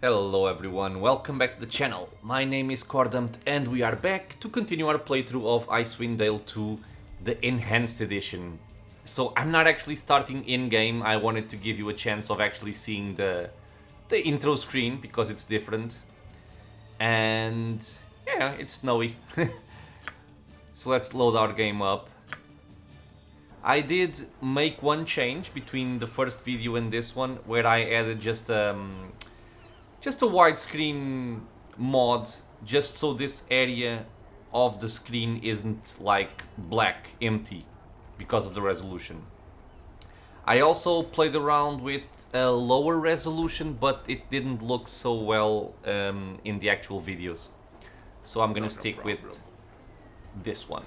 Hello everyone, welcome back to the channel. My name is Cordumped and we are back to continue our playthrough of Icewind Dale 2, the Enhanced Edition. So I'm not actually starting in-game, I wanted to give you a chance of actually seeing the intro screen because it's different. And yeah, it's snowy. So let's load our game up. I did make one change between the first video and this one where I added just a widescreen mod, just so this area of the screen isn't like black, empty, because of the resolution. I also played around with a lower resolution, but it didn't look so well in the actual videos. So I'm gonna stick with this one.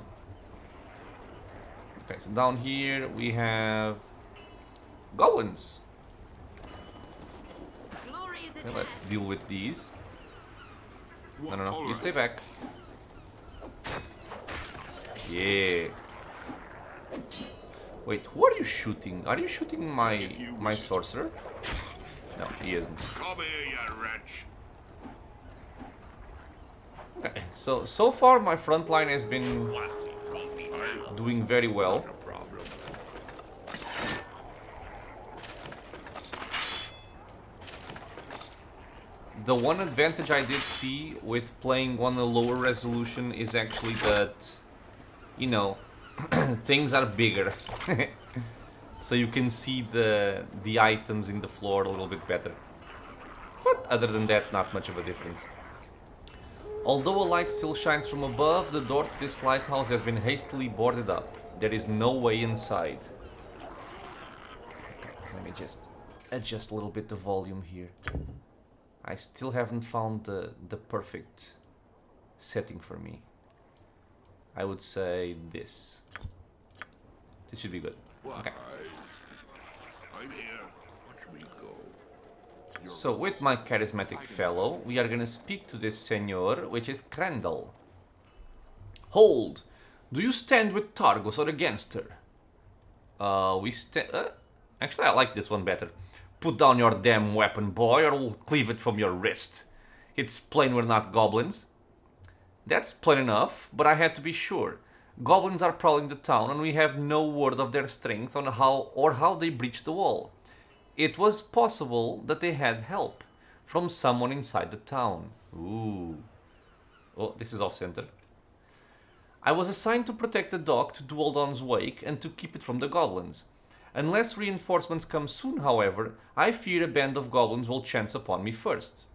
Okay, so down here we have goblins. Okay, let's deal with these. No, you stay back. Yeah. Wait, who are you shooting? Are you shooting my sorcerer? No, he isn't. Come here, you wretch. Okay, so far my front line has been doing very well. No problem. The one advantage I did see with playing on a lower resolution is actually that, you know, things are bigger. So you can see the items in the floor a little bit better. But other than that, not much of a difference. Although a light still shines from above, the door to this lighthouse has been hastily boarded up. There is no way inside. Okay, let me just adjust a little bit the volume here. I still haven't found the perfect setting for me. I would say this. This should be good. Okay. I'm here. Watch me go. So with my charismatic fellow, we are gonna speak to this senor, which is Crandall. Hold! Do you stand with Targos or against her? Actually, I like this one better. Put down your damn weapon, boy, or we'll cleave it from your wrist. It's plain we're not goblins. That's plain enough, but I had to be sure. Goblins are prowling the town, and we have no word of their strength on how they breached the wall. It was possible that they had help from someone inside the town. Ooh. Oh, this is off-center. I was assigned to protect the dock to Dualdon's wake and to keep it from the goblins. Unless reinforcements come soon, however, I fear a band of goblins will chance upon me first.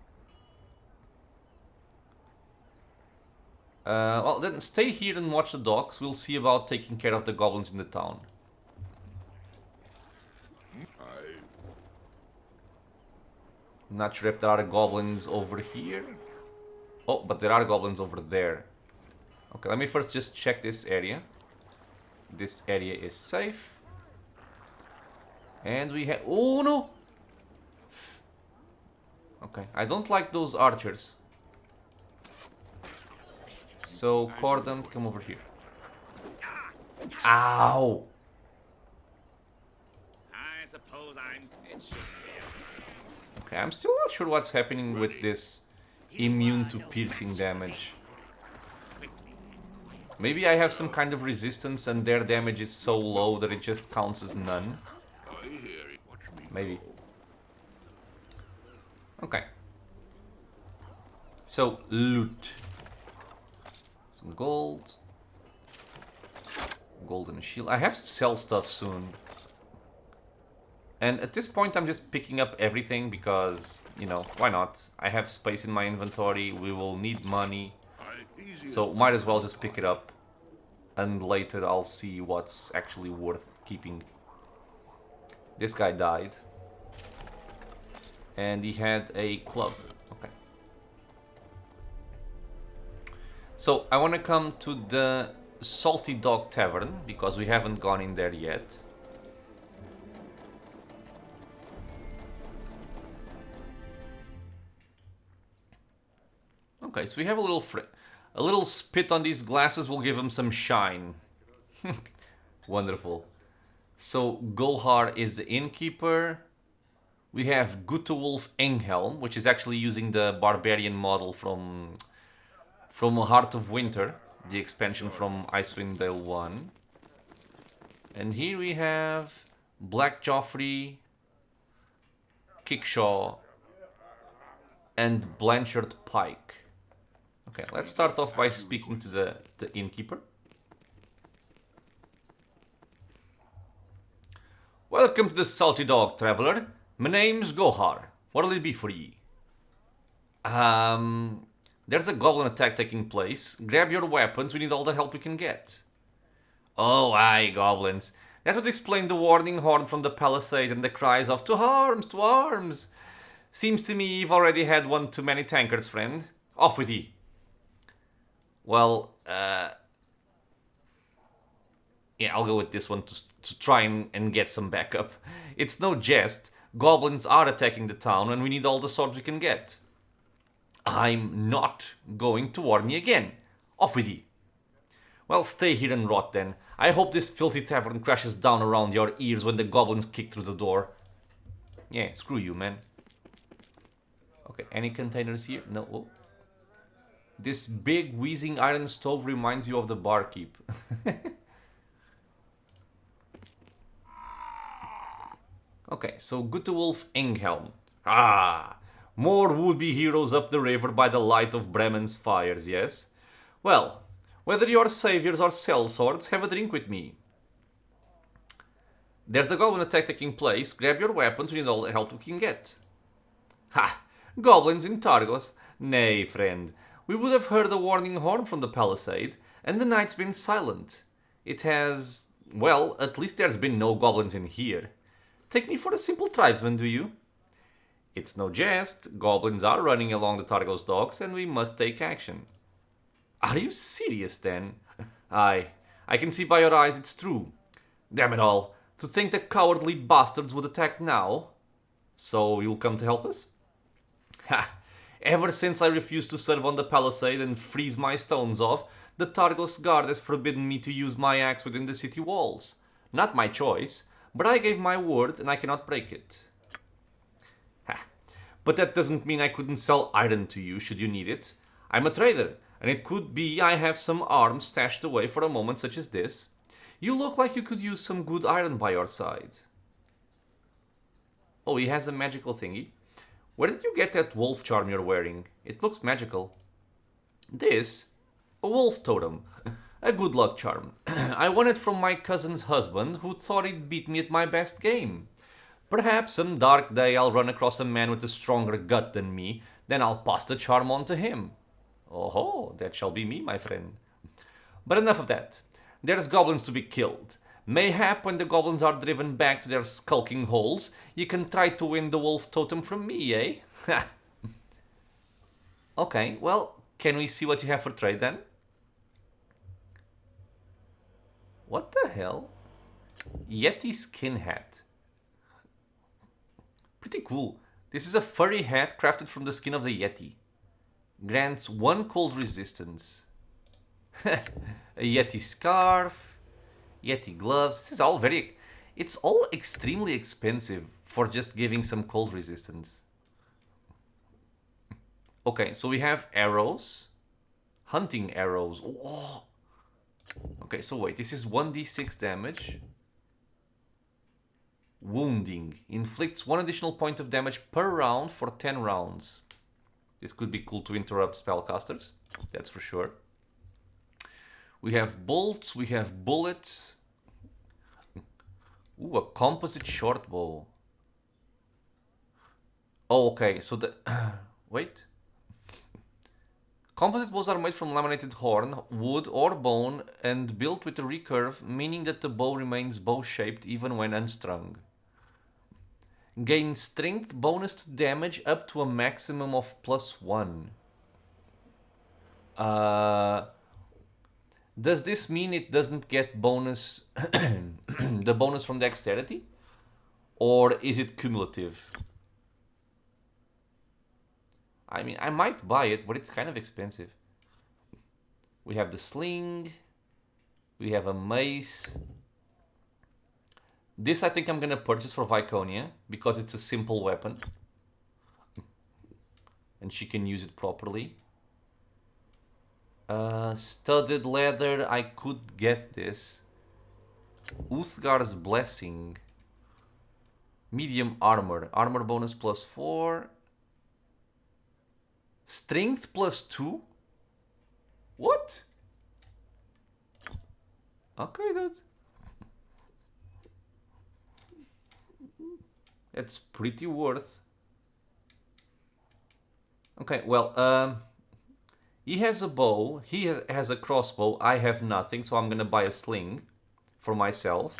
Well, then stay here and watch the docks. We'll see about taking care of the goblins in the town. Not sure if there are goblins over here. Oh, but there are goblins over there. Okay, let me first just check this area. This area is safe. And we have... Oh, no! Okay, I don't like those archers. So, Cordon, come over here. Ow! I suppose I'm. Okay, I'm still not sure what's happening with this immune to piercing damage. Maybe I have some kind of resistance and their damage is so low that it just counts as none. Maybe. Okay. So, loot. Some gold. Golden shield. I have to sell stuff soon. And at this point I'm just picking up everything because, you know, why not? I have space in my inventory, we will need money. So might as well just pick it up. And later I'll see what's actually worth keeping. This guy died. And he had a club. Okay. So I want to come to the Salty Dog Tavern because we haven't gone in there yet. Okay, so we have a little spit on these glasses will give them some shine. Wonderful. So Gohar is the innkeeper. We have Gutewulf Enghelm, which is actually using the barbarian model from Heart of Winter, the expansion from Icewind Dale 1. And here we have Black Joffrey, Kickshaw, and Blanchard Pike. Okay, let's start off by speaking to the innkeeper. Welcome to the Salty Dog, traveler. My name's Gohar. What'll it be for ye? There's a goblin attack taking place. Grab your weapons, we need all the help we can get. Oh, aye, goblins. That would explain the warning horn from the palisade and the cries of to arms, to arms. Seems to me you've already had one too many tankards, friend. Off with ye. Well, yeah, I'll go with this one to try and get some backup. It's no jest. Goblins are attacking the town and we need all the swords we can get. I'm not going to warn ye again. Off with ye. Well, stay here and rot then. I hope this filthy tavern crashes down around your ears when the goblins kick through the door. Yeah, screw you, man. Okay, any containers here? No. Oh. This big wheezing iron stove reminds you of the barkeep. Okay, so Gutewulf Enghelm. Ah, more would-be heroes up the river by the light of Bremen's fires, yes? Well, whether you're saviors or sellswords, have a drink with me. There's a goblin attack taking place. Grab your weapons, we need all the help we can get. Ha! Goblins in Targos? Nay, friend. We would have heard a warning horn from the palisade, and the night's been silent. It has... well, at least there's been no goblins in here. Take me for a simple tribesman, do you? It's no jest. Goblins are running along the Targos docks, and we must take action. Are you serious, then? Aye, I can see by your eyes it's true. Damn it all, to think the cowardly bastards would attack now? So you'll come to help us? Ha! Ever since I refused to serve on the palisade and freeze my stones off, the Targos guard has forbidden me to use my axe within the city walls. Not my choice, but I gave my word and I cannot break it. Ha! But that doesn't mean I couldn't sell iron to you should you need it. I'm a trader, and it could be I have some arms stashed away for a moment such as this. You look like you could use some good iron by your side. Oh, he has a magical thingy. Where did you get that wolf charm you're wearing? It looks magical. This? A wolf totem. A good luck charm. I won it from my cousin's husband, who thought he'd beat me at my best game. Perhaps some dark day I'll run across a man with a stronger gut than me, then I'll pass the charm on to him. Oh, that shall be me, my friend. But enough of that. There's goblins to be killed. Mayhap when the goblins are driven back to their skulking holes, you can try to win the wolf totem from me, eh? Okay, well, can we see what you have for trade then? What the hell? Yeti skin hat. Pretty cool. This is a furry hat crafted from the skin of the Yeti. Grants 1 cold resistance. A Yeti scarf. Yeti gloves. This is all very... It's all extremely expensive for just giving some cold resistance. Okay, so we have arrows. Hunting arrows. Whoa. Okay, so wait. This is 1d6 damage. Wounding. Inflicts 1 additional point of damage per round for 10 rounds. This could be cool to interrupt spellcasters. That's for sure. We have bolts. We have bullets. Ooh, a composite short bow. Oh, okay. So the... wait. Composite bows are made from laminated horn, wood, or bone and built with a recurve, meaning that the bow remains bow-shaped even when unstrung. Gain strength bonus to damage up to a maximum of +1. Does this mean it doesn't get bonus, the bonus from dexterity? Or is it cumulative? I mean, I might buy it, but it's kind of expensive. We have the sling. We have a mace. This I think I'm gonna purchase for Viconia because it's a simple weapon. And she can use it properly. Studded leather, I could get this. Uthgar's Blessing. Medium armor. Armor bonus +4. Strength +2? What? Okay, dude. It's pretty worth. Okay, well, he has a bow, he has a crossbow, I have nothing, so I'm gonna buy a sling for myself.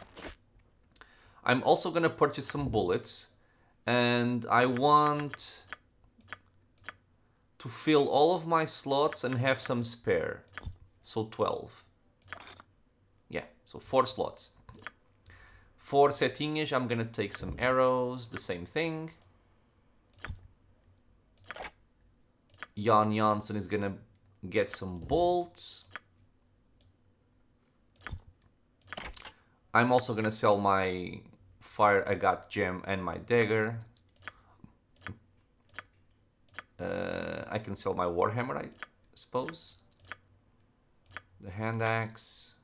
I'm also gonna purchase some bullets, and I want to fill all of my slots and have some spare. So 12. Yeah, so 4 slots. 4 setinhas, I'm gonna take some arrows, the same thing. Jan Janssen is gonna get some bolts. I'm also gonna sell my fire agate gem and my dagger. I can sell my warhammer, I suppose. The hand axe.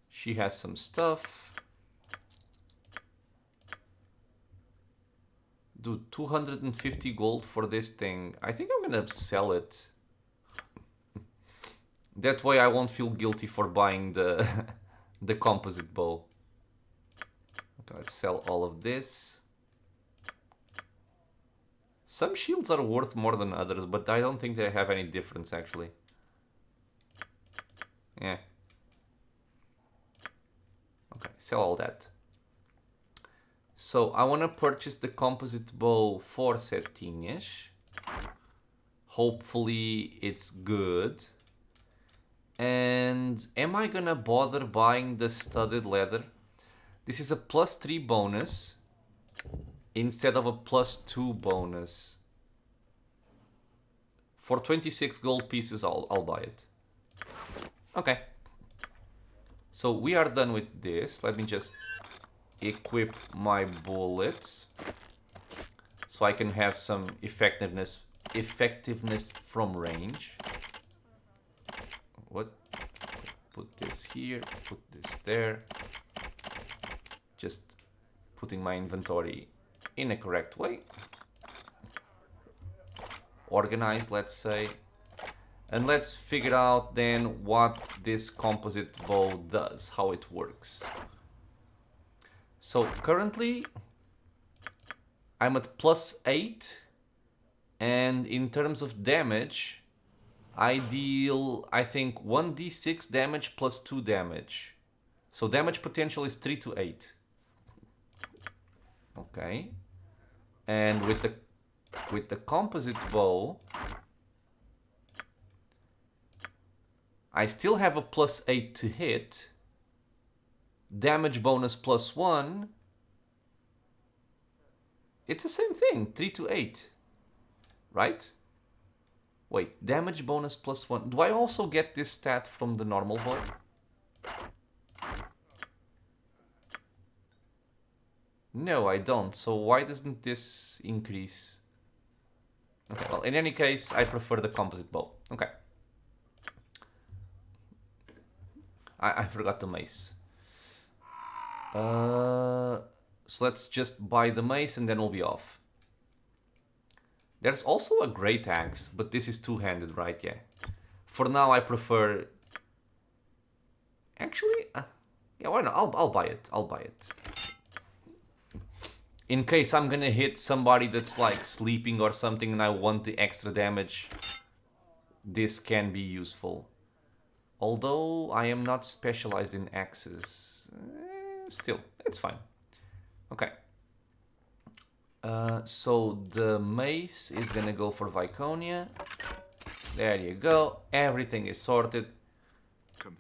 She has some stuff. Dude, 250 gold for this thing. I think I'm gonna sell it. That way I won't feel guilty for buying the the composite bow. Okay, let's sell all of this. Some shields are worth more than others, but I don't think they have any difference actually. Yeah. Okay, sell all that. So I want to purchase the composite bow for setinhas. Hopefully it's good. And am I gonna bother buying the studded leather? This is a +3 bonus instead of a +2 bonus. For 26 gold pieces, I'll buy it. Okay. So we are done with this. Let me just equip my bullets so I can have some effectiveness from range. What? Put this here, put this there. Just putting my inventory in a correct way. Organized, let's say. And let's figure out then what this composite bow does, how it works. So currently I'm at +8, and in terms of damage I deal, I think, 1d6 damage +2 damage. So damage potential is 3 to 8. Okay. And with the composite bow I still have a +8 to hit. Damage bonus +1. It's the same thing, 3 to 8. Right? Wait, damage bonus +1. Do I also get this stat from the normal bow? No, I don't. So why doesn't this increase? Okay, well, in any case, I prefer the composite bow. Okay. I forgot the mace. So let's just buy the mace and then we'll be off. There's also a great axe, but this is two-handed, right? Yeah. For now, I prefer... Actually, yeah, why not? I'll buy it. I'll buy it. In case I'm gonna hit somebody that's like sleeping or something and I want the extra damage, this can be useful. Although I am not specialized in axes. Still, it's fine. Okay. So the mace is gonna go for Viconia. There you go. Everything is sorted.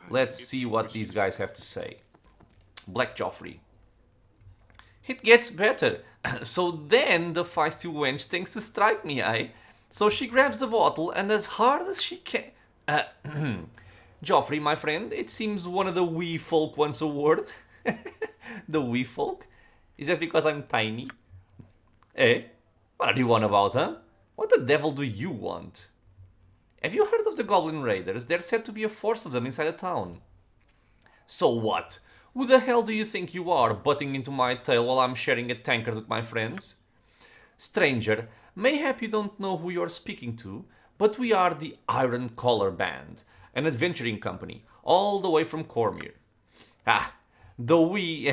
Let's see what these guys have to say. Black Joffrey. It gets better. So then the feisty wench thinks to strike me, eh? So she grabs the bottle and as hard as she can... Joffrey, my friend, it seems one of the wee folk wants a word. The wee folk? Is that because I'm tiny? Eh? What are you on about, huh? What the devil do you want? Have you heard of the Goblin Raiders? There's said to be a force of them inside the town. So what? Who the hell do you think you are, butting into my tale while I'm sharing a tankard with my friends? Stranger, mayhap you don't know who you're speaking to, but we are the Iron Collar Band, an adventuring company, all the way from Cormyr. Ah, though we...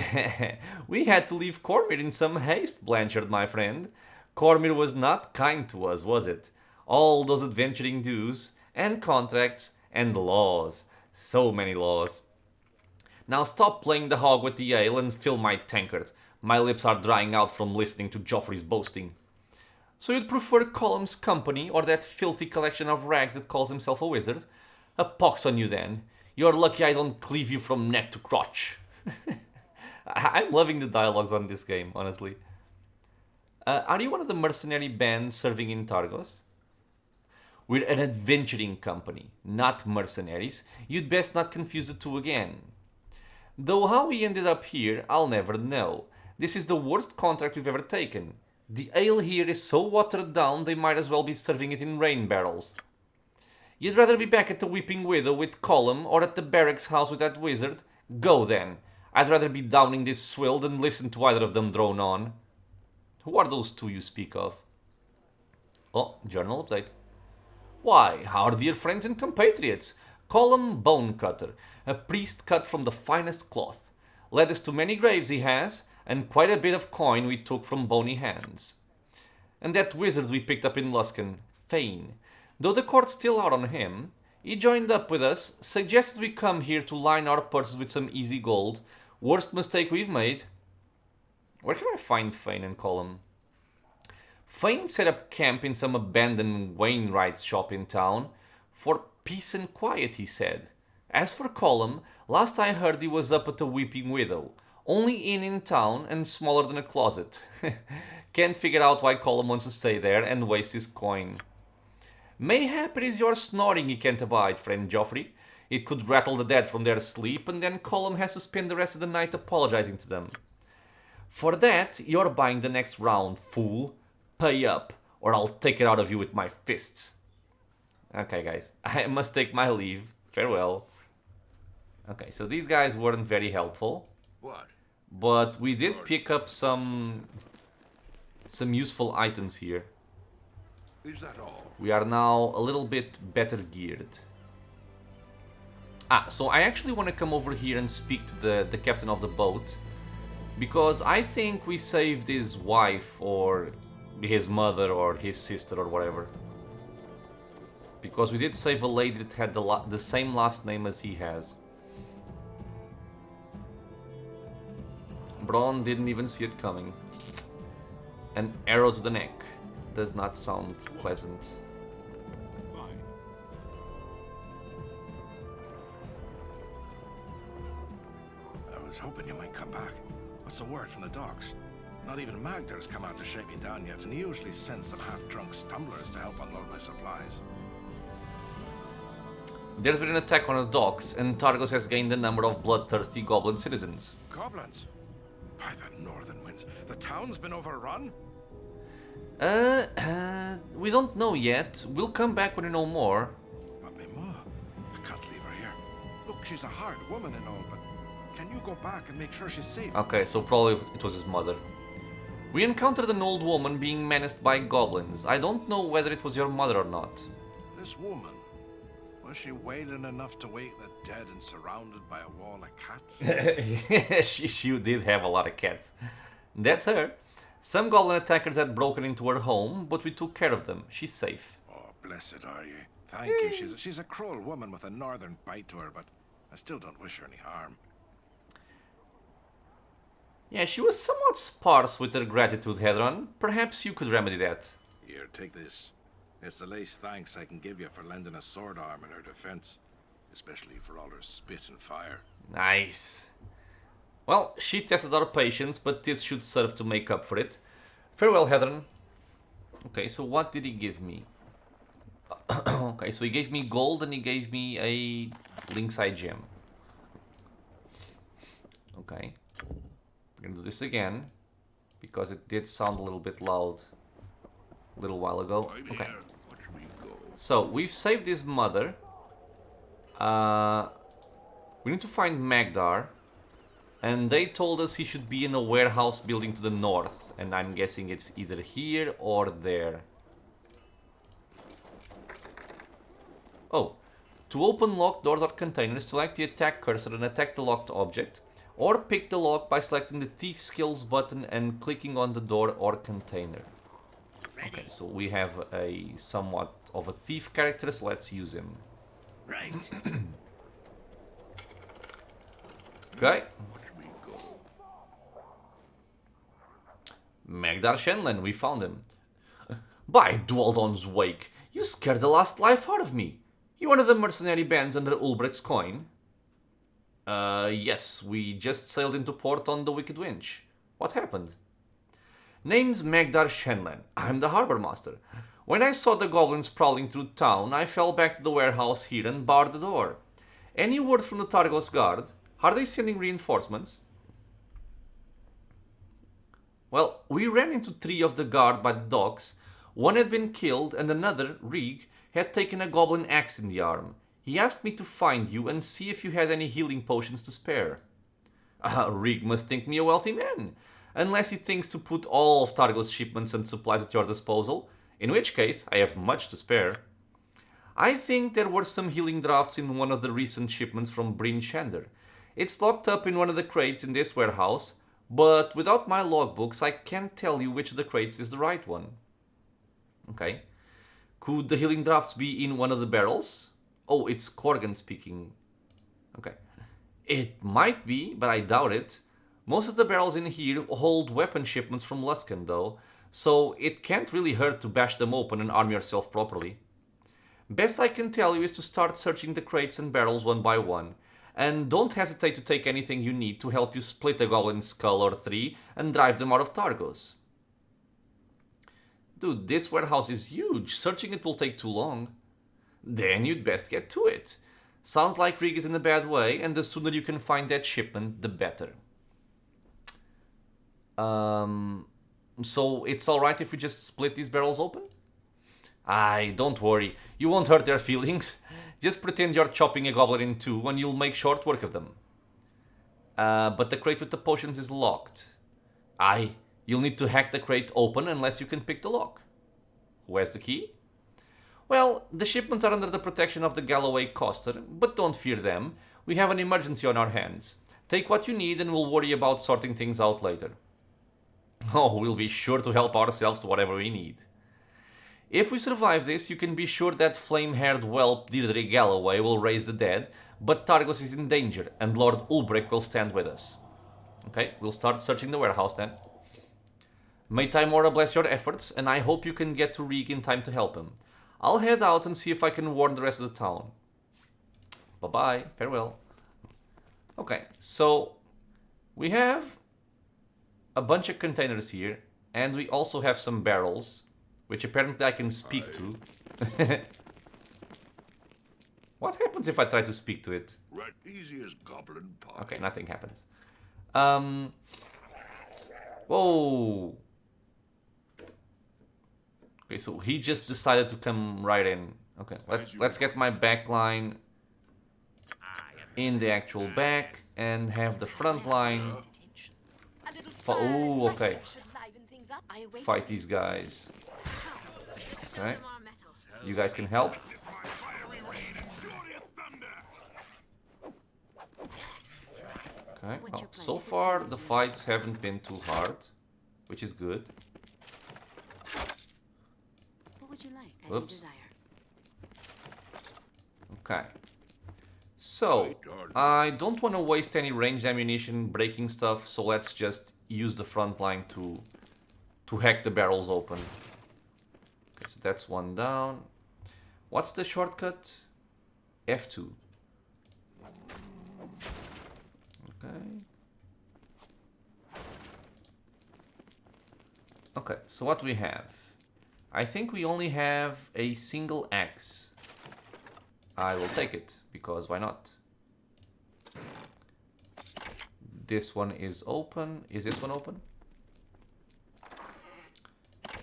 we had to leave Cormyr in some haste, Blanchard, my friend. Cormyr was not kind to us, was it? All those adventuring dues, and contracts, and laws. So many laws. Now stop playing the hog with the ale and fill my tankard. My lips are drying out from listening to Joffrey's boasting. So you'd prefer Column's company or that filthy collection of rags that calls himself a wizard? A pox on you then. You're lucky I don't cleave you from neck to crotch. I'm loving the dialogues on this game, honestly. Are you one of the mercenary bands serving in Targos? We're an adventuring company, not mercenaries. You'd best not confuse the two again. Though how we ended up here, I'll never know. This is the worst contract we've ever taken. The ale here is so watered down they might as well be serving it in rain barrels. You'd rather be back at the Weeping Widow with Colum or at the barracks house with that wizard? Go then. I'd rather be downing this swill than listen to either of them drone on. Who are those two you speak of? Oh, journal update. Why, our dear friends and compatriots, Colum Bonecutter, a priest cut from the finest cloth. Led us to many graves he has, and quite a bit of coin we took from bony hands. And that wizard we picked up in Luskan, Fane, though the court's still out on him, he joined up with us, suggested we come here to line our purses with some easy gold. Worst mistake we've made. Where can I find Fane and Colum? Fane set up camp in some abandoned Wainwright's shop in town. For peace and quiet, he said. As for Colum, last I heard he was up at the Weeping Widow. Only inn in town and smaller than a closet. Can't figure out why Colum wants to stay there and waste his coin. Mayhap it is your snoring he can't abide, friend Joffrey. It could rattle the dead from their sleep, and then Colum has to spend the rest of the night apologizing to them. For that, you're buying the next round, fool. Pay up, or I'll take it out of you with my fists. Okay, guys, I must take my leave. Farewell. Okay, so these guys weren't very helpful. What? But we did pick up some useful items here. Is that all? We are now a little bit better geared. So I actually want to come over here and speak to the captain of the boat. Because I think we saved his wife or his mother or his sister or whatever. Because we did save a lady that had the same last name as he has. Braun didn't even see it coming. An arrow to the neck. Does not sound pleasant. Fine. I was hoping you might come back. What's the word from the docks? Not even Magdar's come out to shake me down yet, and he usually sends some half-drunk stumblers to help unload my supplies. There's been an attack on the docks, and Targos has gained a number of bloodthirsty goblin citizens. Goblins? By the northern winds, the town's been overrun? We don't know yet. We'll come back when we know more. But me ma, I can't leave her here. Look, she's a hard woman and all, but can you go back and make sure she's safe? Okay, so probably it was his mother. We encountered an old woman being menaced by goblins. I don't know whether it was your mother or not. This woman, was she wailing enough to wake the dead and surrounded by a wall of cats? she did have a lot of cats. That's her. Some goblin attackers had broken into her home, but we took care of them. She's safe. Oh, blessed are you. Thank you. She's a cruel woman with a northern bite to her, but I still don't wish her any harm. Yeah, she was somewhat sparse with her gratitude, Hedron. Perhaps you could remedy that. Here, take this. It's the least thanks I can give you for lending a sword arm in her defense, especially for all her spit and fire. Nice. Well, she tested our patience, but this should serve to make up for it. Farewell, Hedron. Okay, so what did he give me? Okay, so he gave me gold and he gave me a Lynxeye gem. Okay. We're gonna do this again. Because it did sound a little bit loud a little while ago. I'm Okay. here. Watch me go. So, we've saved his mother. We need to find Magdar. And they told us he should be in a warehouse building to the north. And I'm guessing it's either here or there. Oh. To open locked doors or containers, select the attack cursor and attack the locked object. Or pick the lock by selecting the Thief Skills button and clicking on the door or container. Okay, so we have a somewhat of a thief character, so let's use him. Right. Okay. Watch me go. Magdar Shenlen, we found him. By Dwaldon's wake, you scared the last life out of me. You one of the mercenary bands under Ulbricht's coin? Yes, we just sailed into port on the Wicked Winch. What happened? Name's Magdar Shenlen. I'm the harbor master. When I saw the goblins prowling through town, I fell back to the warehouse here and barred the door. Any word from the Targos guard? Are they sending reinforcements? Well, we ran into 3 of the guard by the docks. One had been killed and another, Rig, had taken a goblin axe in the arm. He asked me to find you and see if you had any healing potions to spare. Rig must think me a wealthy man, unless he thinks to put all of Targos' shipments and supplies at your disposal, in which case I have much to spare. I think there were some healing drafts in one of the recent shipments from Bryn Shander. It's locked up in one of the crates in this warehouse, but without my logbooks I can't tell you which of the crates is the right one. Okay. Could the healing drafts be in one of the barrels? Oh, it's Corgan speaking. Okay. It might be, but I doubt it. Most of the barrels in here hold weapon shipments from Luskan though, so it can't really hurt to bash them open and arm yourself properly. Best I can tell you is to start searching the crates and barrels one by one, and don't hesitate to take anything you need to help you split a goblin skull or 3 and drive them out of Targos. Dude, this warehouse is huge. Searching it will take too long. Then you'd best get to it. Sounds like Rig is in a bad way, and the sooner you can find that shipment, the better. So it's alright if we just split these barrels open? Aye, don't worry. You won't hurt their feelings. Just pretend you're chopping a goblin in 2 and you'll make short work of them. But the crate with the potions is locked. Aye, you'll need to hack the crate open unless you can pick the lock. Who has the key? Well, the shipments are under the protection of the Galloway Coster, but don't fear them. We have an emergency on our hands. Take what you need and we'll worry about sorting things out later. Oh, we'll be sure to help ourselves to whatever we need. If we survive this, you can be sure that flame-haired whelp Deirdre Galloway will raise the dead, but Targos is in danger and Lord Ulbrich will stand with us. Okay, we'll start searching the warehouse then. May Timora bless your efforts, and I hope you can get to Rig in time to help him. I'll head out and see if I can warn the rest of the town. Bye-bye, farewell. Okay, so we have a bunch of containers here, and we also have some barrels, which apparently I can speak to. What happens if I try to speak to it? Right, easy as goblin pie. Okay, nothing happens. Whoa. Okay, so he just decided to come right in. Okay, let's get my back line in the actual back and have the front line. Oh, okay. Fight these guys. Okay. You guys can help. Okay. Well, so far the fights haven't been too hard, which is good. What would you like as Oops. you desire? Okay. So, I don't want to waste any ranged ammunition breaking stuff, so let's just use the front line to hack the barrels open. Okay, so that's one down. What's the shortcut? F2. Okay. Okay, so what do we have? I think we only have a single axe. I will take it, because why not? This one is open. Is this one open?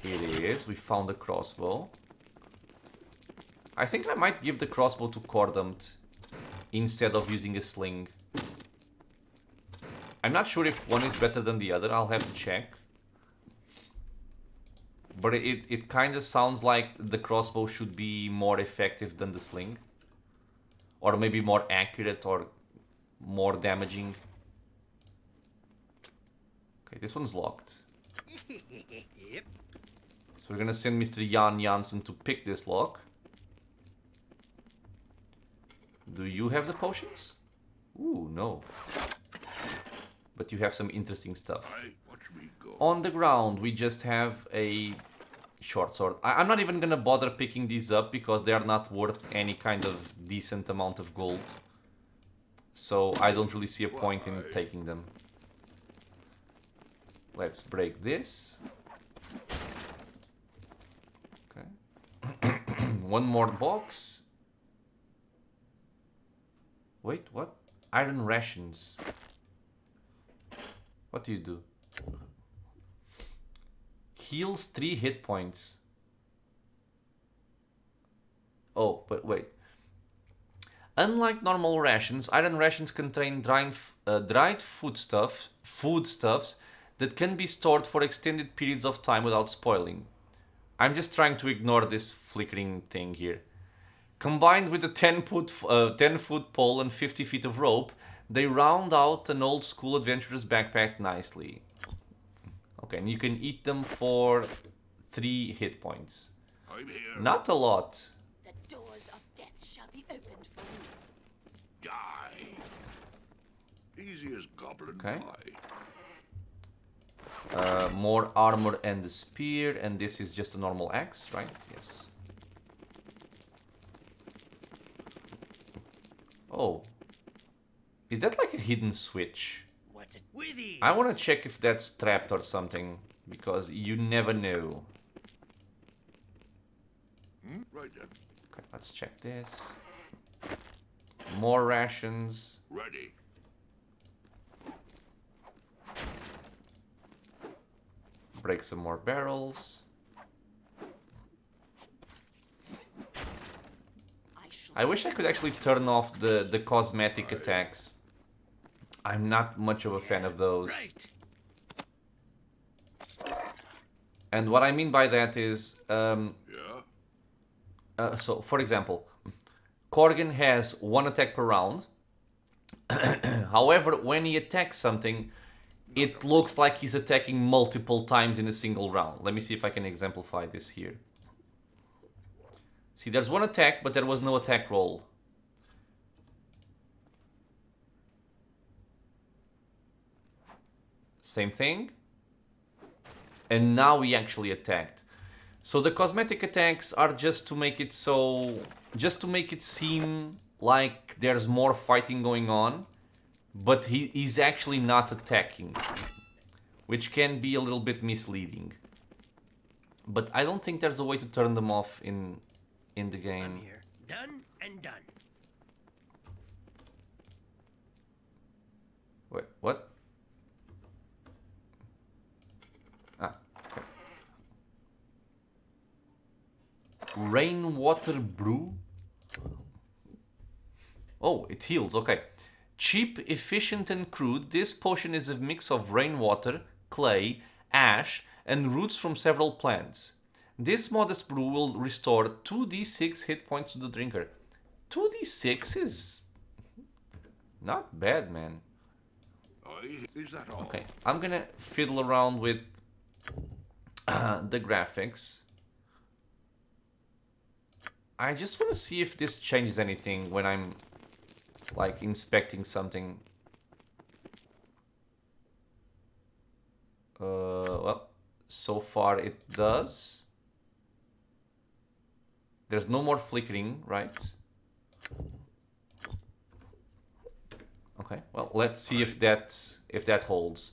It is. We found the crossbow. I think I might give the crossbow to Cordumt instead of using a sling. I'm not sure if one is better than the other. I'll have to check. But it kind of sounds like the crossbow should be more effective than the sling. Or maybe more accurate or more damaging. Okay, this one's locked. Yep. So we're gonna send Mr. Jan Jansen to pick this lock. Do you have the potions? Ooh, no. But you have some interesting stuff. Aye, watch me go. On the ground, we just have a short sword. I'm not even gonna bother picking these up because they are not worth any kind of decent amount of gold. So I don't really see a point in taking them. Let's break this. Okay. One more box. Wait, what? Iron rations. What do you do? Heals 3 hit points. Oh, but wait. Unlike normal rations, iron rations contain dried foodstuffs that can be stored for extended periods of time without spoiling. I'm just trying to ignore this flickering thing here. Combined with a 10-foot pole and 50 feet of rope, they round out an old school adventurer's backpack nicely. Okay, and you can eat them for 3 hit points. I'm here. Not a lot. The doors of death shall be opened for you. Die. Easy as goblin Okay. pie. More armor and the spear, and this is just a normal axe, right? Yes. Oh. Is that like a hidden switch? What's it with these? I want to check if that's trapped or something, because you never know. Right then. Okay, let's check this. More rations. Ready. Break some more barrels. I wish I could actually turn off the cosmetic attacks. I'm not much of a fan of those. Right. And what I mean by that is, Yeah. so for example, Corgan has 1 attack per round. However, when he attacks something, it looks like he's attacking multiple times in a single round. Let me see if I can exemplify this here. See, there's 1 attack, but there was no attack roll. Same thing. And now he actually attacked. So the cosmetic attacks are just to make it so... just to make it seem like there's more fighting going on. But he's actually not attacking. Which can be a little bit misleading. But I don't think there's a way to turn them off in the game. I'm here. Done and done. Wait, what? Ah, okay. Rainwater brew? Oh, it heals, okay. Cheap, efficient and crude, this potion is a mix of rainwater, clay, ash and roots from several plants. This modest brew will restore 2d6 hit points to the drinker. 2d6 is not bad, man. Aye, is that all? Okay, I'm gonna fiddle around with the graphics. I just want to see if this changes anything when I'm like inspecting something. Well, so far it does. There's no more flickering, right? Okay, well, let's see if that holds.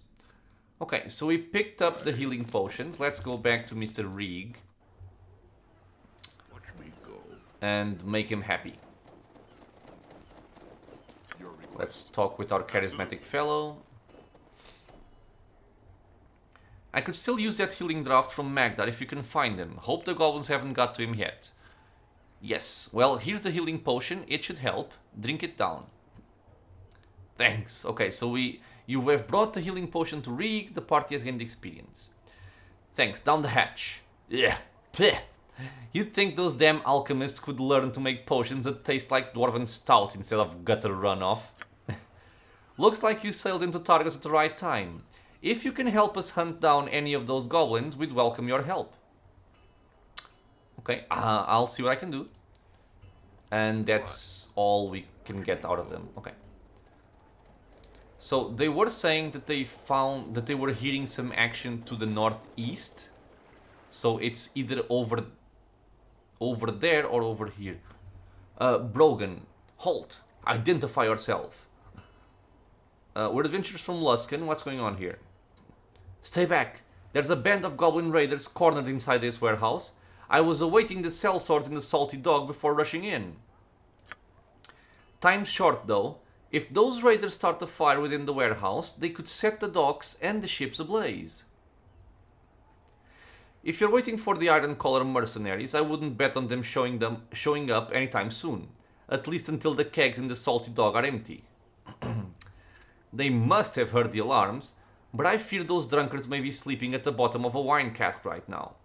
Okay, so we picked up the healing potions. Let's go back to Mr. Reeg Watch me go. and make him happy. Your request. Let's talk with our charismatic fellow. I could still use that healing draft from Magdar if you can find him. Hope the goblins haven't got to him yet. Yes, well, here's the healing potion. It should help. Drink it down. Thanks. Okay, so you have brought the healing potion to Rig. The party has gained experience. Thanks. Down the hatch. Yeah. You'd think those damn alchemists could learn to make potions that taste like dwarven stout instead of gutter runoff. Looks like you sailed into Targos at the right time. If you can help us hunt down any of those goblins, we'd welcome your help. Okay, I'll see what I can do. And that's all we can get out of them. Okay. So they were saying that they found that they were hearing some action to the northeast. So it's either over there or over here. Brogan, halt. Identify yourself. We're adventurers from Luskan. What's going on here? Stay back. There's a band of goblin raiders cornered inside this warehouse. I was awaiting the sellswords in the salty dog before rushing in. Time's short though. If those raiders start a fire within the warehouse, they could set the docks and the ships ablaze. If you're waiting for the Iron Collar mercenaries, I wouldn't bet on them showing up anytime soon. At least until the kegs in the salty dog are empty. They must have heard the alarms, but I fear those drunkards may be sleeping at the bottom of a wine cask right now.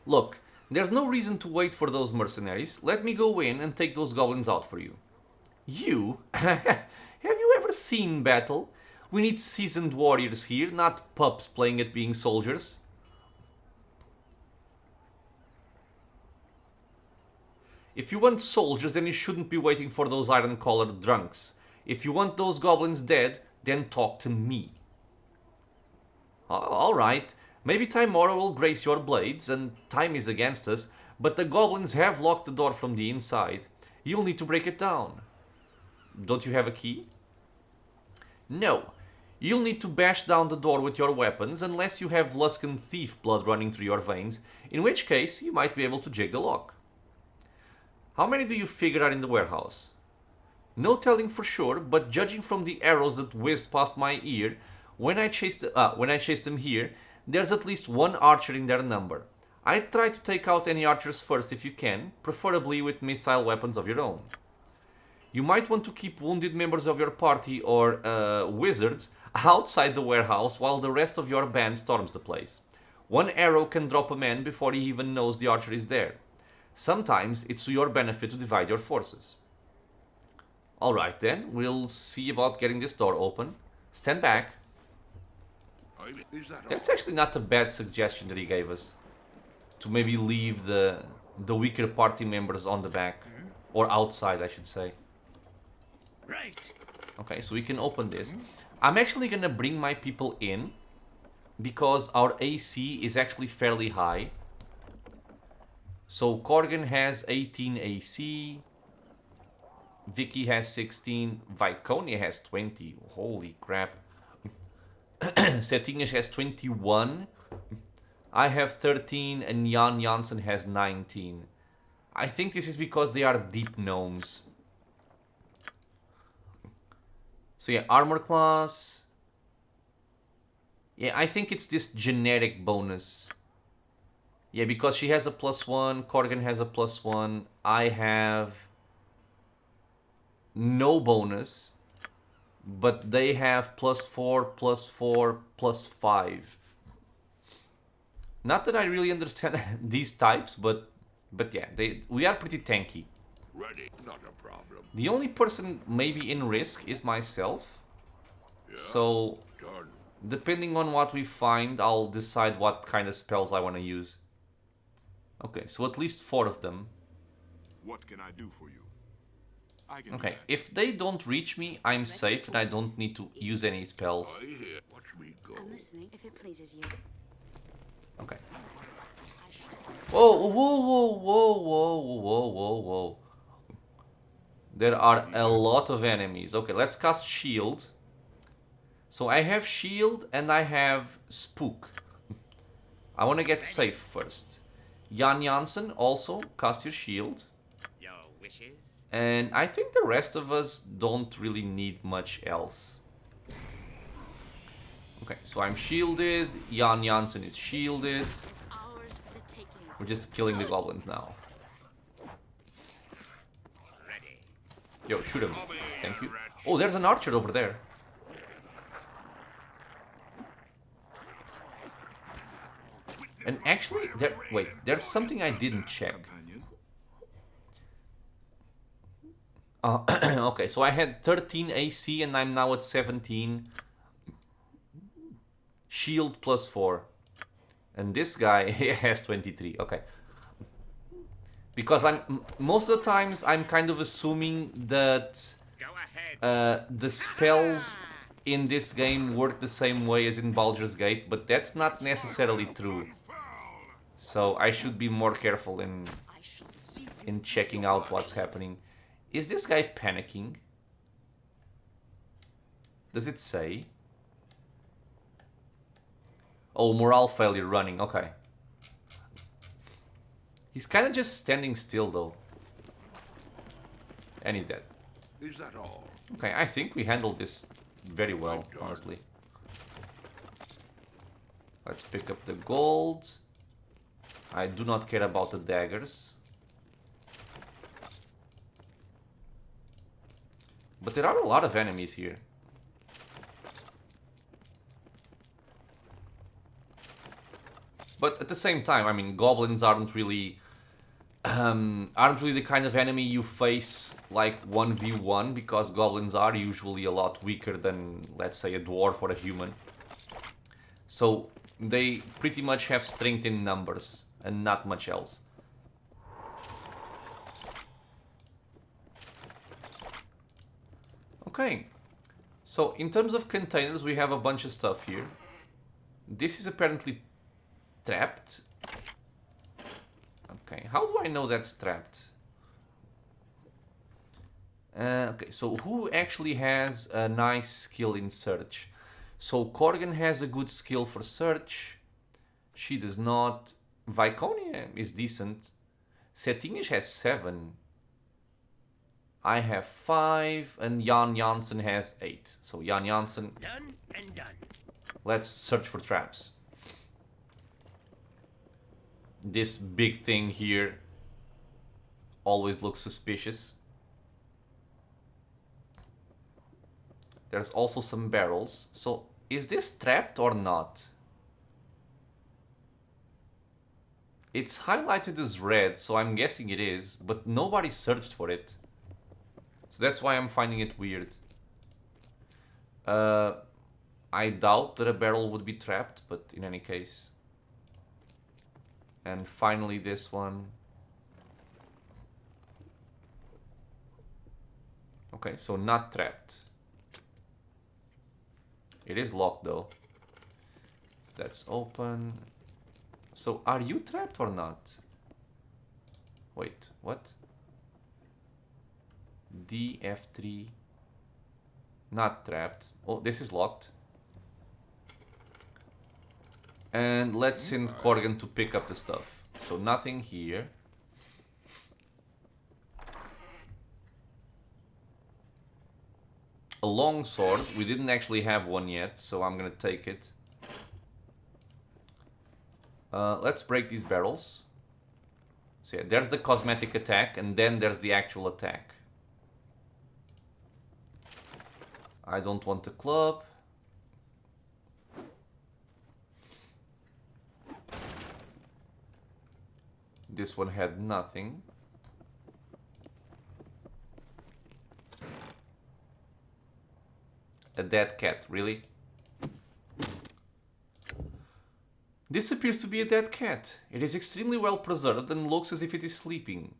Look, there's no reason to wait for those mercenaries. Let me go in and take those goblins out for you. You? Have you ever seen battle? We need seasoned warriors here, not pups playing at being soldiers. If you want soldiers, then you shouldn't be waiting for those iron-collared drunks. If you want those goblins dead, then talk to me. Alright, maybe Timora will grace your blades, and time is against us, but the goblins have locked the door from the inside. You'll need to break it down. Don't you have a key? No. You'll need to bash down the door with your weapons, unless you have Luskan thief blood running through your veins, in which case you might be able to jig the lock. How many do you figure are in the warehouse? No telling for sure, but judging from the arrows that whizzed past my ear when I chased them here, there's at least one archer in their number. I'd try to take out any archers first if you can, preferably with missile weapons of your own. You might want to keep wounded members of your party or wizards outside the warehouse while the rest of your band storms the place. One arrow can drop a man before he even knows the archer is there. Sometimes it's to your benefit to divide your forces. Alright then, we'll see about getting this door open. Stand back. That's actually not a bad suggestion that he gave us. To maybe leave the weaker party members on the back. Or outside, I should say. Right. Okay, so we can open this. I'm actually gonna bring my people in. Because our AC is actually fairly high. So Corgan has 18 AC. Vicky has 16. Viconia has 20. Holy crap. Settingas has 21. I have 13 and Jan Janssen has 19. I think this is because they are deep gnomes. So yeah, armor class. Yeah, I think it's this generic bonus. Yeah, because she has a +1, Corgan has a +1, I have no bonus, but they have +4, +4, +5. Not that I really understand these types, but yeah, we are pretty tanky. Ready, not a problem. The only person maybe in risk is myself. Yeah, So, done. depending on what we find, I'll decide what kind of spells I want to use. Okay, so at least 4 of them. What can I do for you? I can Okay, do that. if they don't reach me, I'm safe and I don't need to use any spells. I hear. Watch me go. I'm listening if it pleases you. Okay. I shall say Whoa, whoa, whoa, whoa, whoa, whoa, whoa, whoa. There are a lot of enemies. Okay, let's cast Shield. So I have Shield and I have Spook. I want to get safe first. Jan Janssen, also cast your Shield. Your wishes? And I think the rest of us don't really need much else. Okay, so I'm shielded. Jan Jansen is shielded. It's ours for the taking. We're just killing the goblins now. Ready. Yo, shoot him. Thank you. Oh, there's an archer over there. And actually, wait, there's something I didn't check. Okay, so I had 13 AC and I'm now at 17. Shield plus 4. And this guy has 23. Okay. Because most of the times I'm kind of assuming that Go ahead. the spells in this game work the same way as in Baldur's Gate, but that's not necessarily true. So I should be more careful I shall see you. in checking out what's happening. Is this guy panicking? Does it say? Oh, morale failure running, okay. He's kind of just standing still though. And he's dead. Is that all? Okay, I think we handled this very well, honestly. Let's pick up the gold. I do not care about the daggers. But there are a lot of enemies here. But at the same time, I mean, goblins aren't really the kind of enemy you face like 1v1, because goblins are usually a lot weaker than, let's say, a dwarf or a human. So they pretty much have strength in numbers and not much else. Okay, so in terms of containers, we have a bunch of stuff here. This is apparently trapped. Okay, how do I know that's trapped? Okay, so who actually has a nice skill in search? So Corgan has a good skill for search. She does not. Viconia is decent. Settingish has 7. I have 5, and Jan Jansen has 8. So Jan Jansen, Done and done. let's search for traps. This big thing here always looks suspicious. There's also some barrels. So is this trapped or not? It's highlighted as red, so I'm guessing it is, but nobody searched for it. So that's why I'm finding it weird. I doubt that a barrel would be trapped, but in any case. And finally this one. Okay, so not trapped. It is locked though. So that's open. So are you trapped or not? Wait, what? DF3. Not trapped. Oh, this is locked. And let's send Corgan to pick up the stuff. So nothing here. A long sword. We didn't actually have one yet, so I'm gonna take it. Let's break these barrels. So yeah, there's the cosmetic attack, and then there's the actual attack. I don't want the club. This one had nothing. A dead cat, really? This appears to be a dead cat. It is extremely well preserved and looks as if it is sleeping.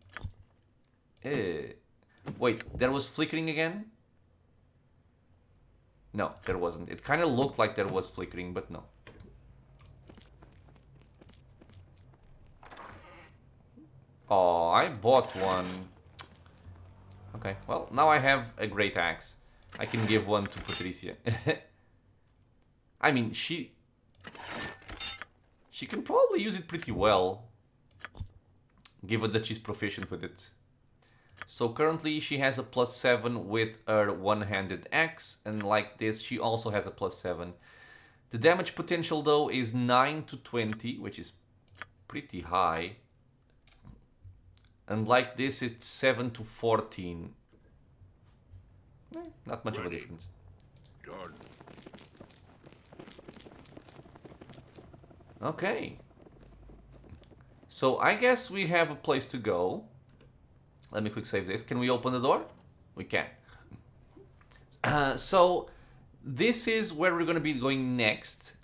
Wait, there was flickering again? No, there wasn't. It kind of looked like there was flickering, but no. Oh, I bought one. Okay, well, now I have a great axe. I can give one to Patricia. I mean, she can probably use it pretty well, given that she's proficient with it. So currently she has a +7 with her one-handed axe, and like this she also has a +7. The damage potential though is 9 to 20, which is pretty high. And like this, it's 7 to 14. Not much of a difference. Done. Okay. So I guess we have a place to go. Let me quick save this. Can we open the door? We can. So this is where we're going to be going next.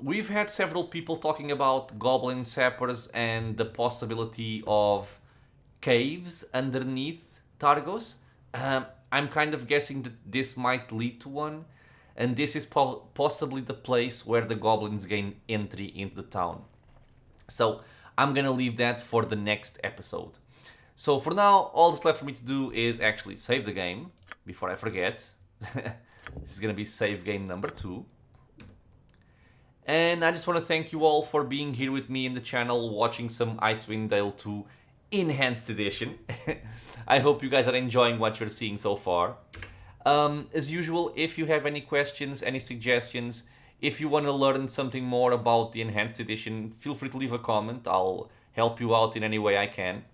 We've had several people talking about goblin sappers and the possibility of caves underneath Targos. I'm kind of guessing that this might lead to one, and this is possibly the place where the goblins gain entry into the town. So I'm gonna leave that for the next episode. So for now, all that's left for me to do is actually save the game before I forget. This is gonna be save game number 2. And I just want to thank you all for being here with me in the channel, watching some Icewind Dale 2 Enhanced Edition. I hope you guys are enjoying what you're seeing so far. As usual, if you have any questions, any suggestions, if you want to learn something more about the Enhanced Edition, feel free to leave a comment. I'll help you out in any way I can.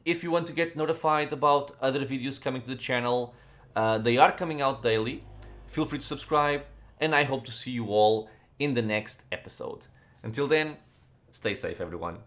If you want to get notified about other videos coming to the channel, they are coming out daily. Feel free to subscribe, and I hope to see you all in the next episode. Until then, stay safe, everyone.